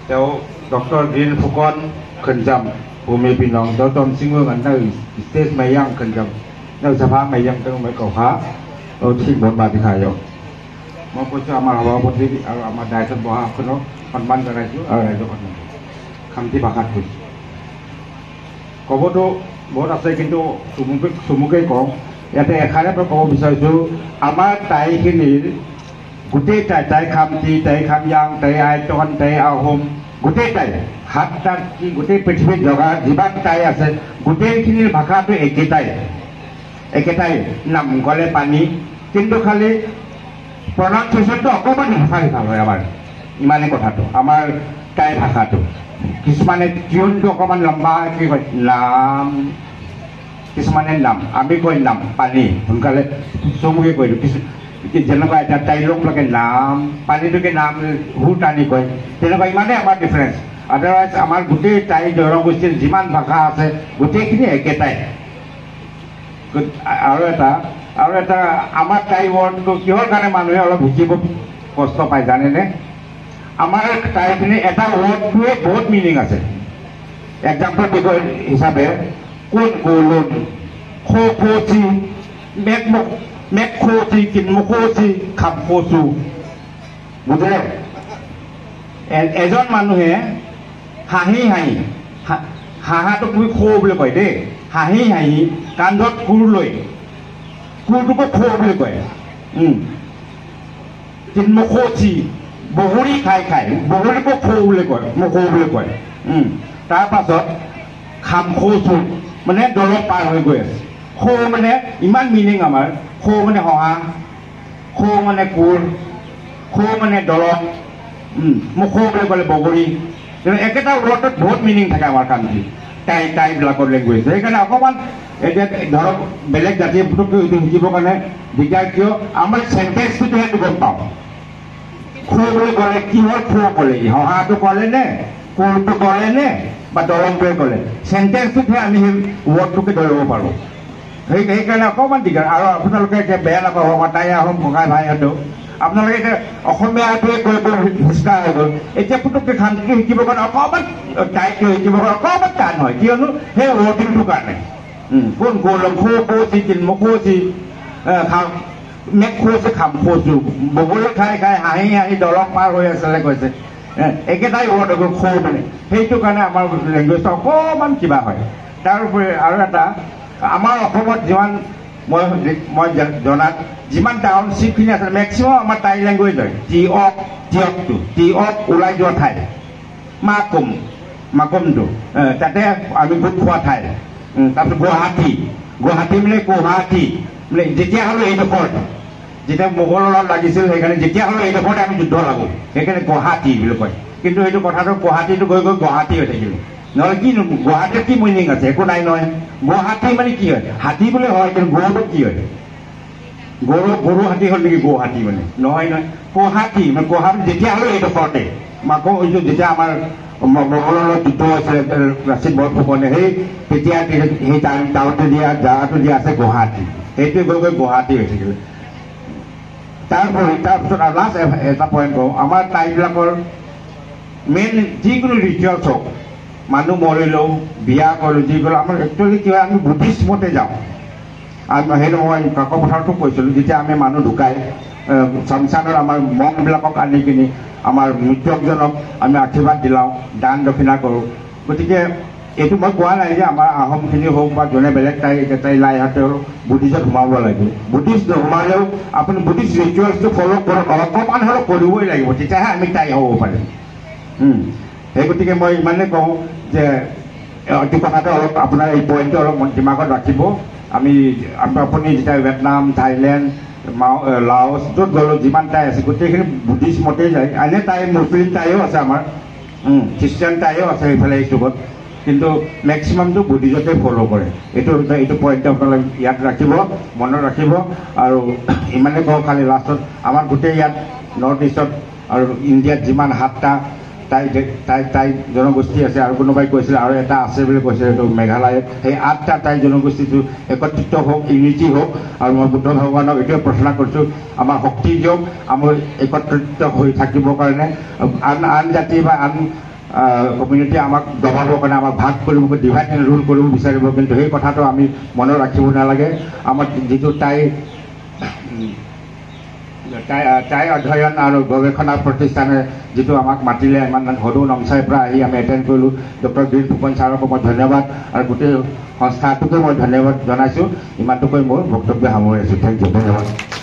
Dr. Green Fukon Kenjam Bumi Pinong Dr. Singwon and now State Mayang Kenjam now Sapa Mayang Tang Makoha or Timon Matikayo. Mokocha Amahawati Amadai Boha Kono on Mandarajo Kamti Bakatu. Kobodo Boda second to Sumuke Kong, yet a Kanapo Kobisajo, Amar Tai Hinil, Gute Tai Kamti, Tai Kam Yang, Tai I Ton, Tai our home, Gute Tai, Hatta, Gute Pacific Yoga, Zibat Tai as a Gute Kinil Bakatu Eketai, Nam Gole Pani, Tindokale, pronunciation to a common Havaman, Imane Kotato, Amar Tai Hakato. Kismane Jun to common Lamba, Lam Kismane Lam, Amigo Lam, Pani, Unkale, Sumuke, Genova, that I look like a lamb, Pani to get Nam, Hutani, then I money about difference. Otherwise, Amar Gute, Tai, Dorogustin, Ziman Baka, would take me a Ketai. Good Arata, Amar Tai want to your Ganamanuel of Hijibo, Costa Paisane. আমার টাইপনে এটা ওয়ার্ডে বহুত meaning আছে example দিগো হিসাবে কোন colon খো খোচি make খোচি কিন মুখোচি খাপ খোচু বুঝলে এজন মানুহে হাঁহি হাঁহি হাঁহাটো তুমি খো বুলি কয় দেই হাঁহি হাঁহি কান্ধত কুৰ লৈ কুৰটোকো খো বুলি কয় কিন মুখোচি বহুৰি খাই খাই বহুৰিকো খো বুলি কয় মুখো বুলি কয় তাৰ পাছত খাম খোচু মানে দল পাৰ হৈ গৈ আছে খো মানে ইমান মিনিং আমাৰ খো মানে হহা খো মানে কুৰ খো মানে দল মুখো বুলি ক'লে বগৰী একেটা ৱৰ্ডত বহুত মিনিং থাকে আমাৰ কাণ্ট্ৰি টাইবিলাকৰ লেংগুৱেজ সেইকাৰণে অকণমান এতিয়া ধৰক বেলেগ জাতিয়ে পুটুককৈ এইটো শিকিবৰ কাৰণে দিগদাৰ কিয় আমাৰ চেণ্টেঞ্চটোহে গম পাওঁ খো বুলি ক'লে কিহৰ খো ক'লে হহাটো ক'লে নে কোৰটো ক'লে নে বা দলংটোৱে ক'লে চেণ্টেঞ্চটোতহে আমি সেই ৱৰ্ডটোকে ধৰিব পাৰোঁ সেইকাৰণে অকণমান দিগদাৰ আৰু আপোনালোকে এতিয়া বেয়া নাপাব তাই আহোম ককাই ভাইহঁতেও আপোনালোকে এতিয়া অসমীয়াটোৱে কৈ হিচকা হৈ গ'ল এতিয়া পুটুককৈ খানটো শিকিবৰ কাৰণে অকণমান টাইটটো শিকিবৰ কাৰণে অকণমান টান হয় কিয়নো সেই ৱৰ্ডিংটোৰ কাৰণে কোন কোলম খো খোচি কিন মুখোচি মেক খোচি খাম খোচু বগৰী খাই খাই হাঁহি হাঁহি দলং পাৰ হৈ আছিলে কৈছে একেটাই ৱৰ্ড হৈ গ'ল খো মানে সেইটো কাৰণে আমাৰ লেংগুৱেজটো অকণমান কিবা হয় তাৰোপৰি আৰু এটা আমাৰ অসমত যিমান মই জনাত যিমান টাউন চিপখিনি আছে মেক্সিমাম আমাৰ টাই লেংগুৱেজ হয় টি অক ওলাই যোৱা ঠাই মাকুমটো তাতে আমি গোট খোৱা ঠাই তাৰপিছত গুৱাহাটী মানে গুৱাহাটী মানে যেতিয়া হ'লেও এইডোখৰত যেতিয়া মোগলৰ লগত লাগিছিল সেইকাৰণে যেতিয়া হ'লেও এইডোখৰতে আমি যুদ্ধ লাগো সেইকাৰণে গুৱাহাটী বুলি কয় কিন্তু এইটো কথাটো গুৱাহাটীটো গৈ গৈ গুৱাহাটী হৈ থাকিলে নহ'লে কি গুৱাহাটীত কি মিনিং আছে একো নাই নহয় গুৱাহাটী মানে কি হয় হাতী বুলি হয় কিন্তু গৰুটো কি হয় গৰু হাতী হ'ল নেকি গুৱাহাটী মানে নহয় গুৱাহাটী মানে গুৱাহাটী যেতিয়া হ'লেও এইডোখৰতে আকৌ এইটো যেতিয়া আমাৰ মোগলৰ লগত যুদ্ধ হৈছিলে লাচিত বৰফুকনে সেই তেতিয়া সেই টাউনটো দিয়া জেগাটো দিয়া আছে গুৱাহাটী সেইটোৱে গৈ গৈ গুৱাহাটী হৈ থাকিলে তাৰপিছত লাষ্ট এটা পইণ্ট কওঁ আমাৰ টাইবিলাকৰ মেইন যিকোনো ৰিচুৱেলছ হওক মানুহ মৰিলেও বিয়া কৰিলোঁ যিকোনো আমাৰ একচুৱেলি কি হয় আমি বুদ্ধিষ্ট মতে যাওঁ সেইটো মই কাকপথাৰতো কৈছিলোঁ যেতিয়া আমি মানুহ ঢুকাই সংসাৰৰ আমাৰ মনবিলাকক আনি কিনি আমাৰ মৃতকজনক আমি আশীৰ্বাদ দিলাওঁ দান দক্ষিণা কৰোঁ গতিকে এইটো মই কোৱা নাই যে আমাৰ আহোমখিনি হওক বা যোনে বেলেগ তাই লাইহঁতে বুদ্ধিষ্টত সোমাব লাগিব বুদ্ধিষ্ট নোসোমালেও আপুনি বুদ্ধিষ্ট ৰিচুৱেলছটো ফ'ল' কৰক অকণমান হ'লেও কৰিবই লাগিব তেতিয়াহে আমি তাই হ'ব পাৰিম সেই গতিকে মই ইমানেই কওঁ যে এইটো কথাটো অলপ আপোনাৰ এই পইণ্টটো অলপ দিমাগত ৰাখিব আপুনি যেতিয়া ভিয়েটনাম থাইলেণ্ড লাওছ য'ত গ'লোঁ যিমান টাই আছে গোটেইখিনি বুদ্ধিষ্ট মতেই যায় এনে টাই মুছলিম টাইও আছে আমাৰ খ্ৰীষ্টিয়ান টাইও আছে এইফালে এই যুগত কিন্তু মেক্সিমামটো বুদ্ধিষ্টতে ফ'ল' কৰে এইটো পইণ্টটো আপোনালোকে ইয়াত ৰাখিব মনত ৰাখিব আৰু ইমানেই কওঁ খালি লাষ্টত আমাৰ গোটেই ইয়াত নৰ্থ ইষ্টত আৰু ইণ্ডিয়াত যিমান 7টা টাই জনগোষ্ঠী আছে আৰু কোনোবাই কৈছিলে আৰু এটা আছে বুলি কৈছে এইটো মেঘালয়ত সেই 8টা টাই জনগোষ্ঠীটো একত্ৰিত হওক ইউনিটি হওক আৰু মই বুদ্ধ ভগৱানক এইটোৱে প্ৰাৰ্থনা কৰিছোঁ আমাৰ শক্তি দিয়ক আমাৰ একত্ৰিত হৈ থাকিবৰ কাৰণে আন জাতি বা আন কমিউনিটি আমাক দবাবৰ কাৰণে আমাক ভাগ কৰিব ডিভাইড এণ্ড ৰুল কৰিব বিচাৰিব কিন্তু সেই কথাটো আমি মনত ৰাখিব নালাগে আমাৰ যিটো টাই অধ্যয়ন আৰু গৱেষণা প্ৰতিষ্ঠানে যিটো আমাক মাতিলে ইমান সদৌ নামচাইৰ পৰা আহি আমি এটেণ্ড কৰিলোঁ ডক্টৰ বীৰ ফুকন ছাৰকো মই ধন্যবাদ আৰু গোটেই সংস্থাটোকে মই ধন্যবাদ জনাইছোঁ ইমানটোকৈ মোৰ বক্তব্য সামৰি আছোঁ থেংক ইউ ধন্যবাদ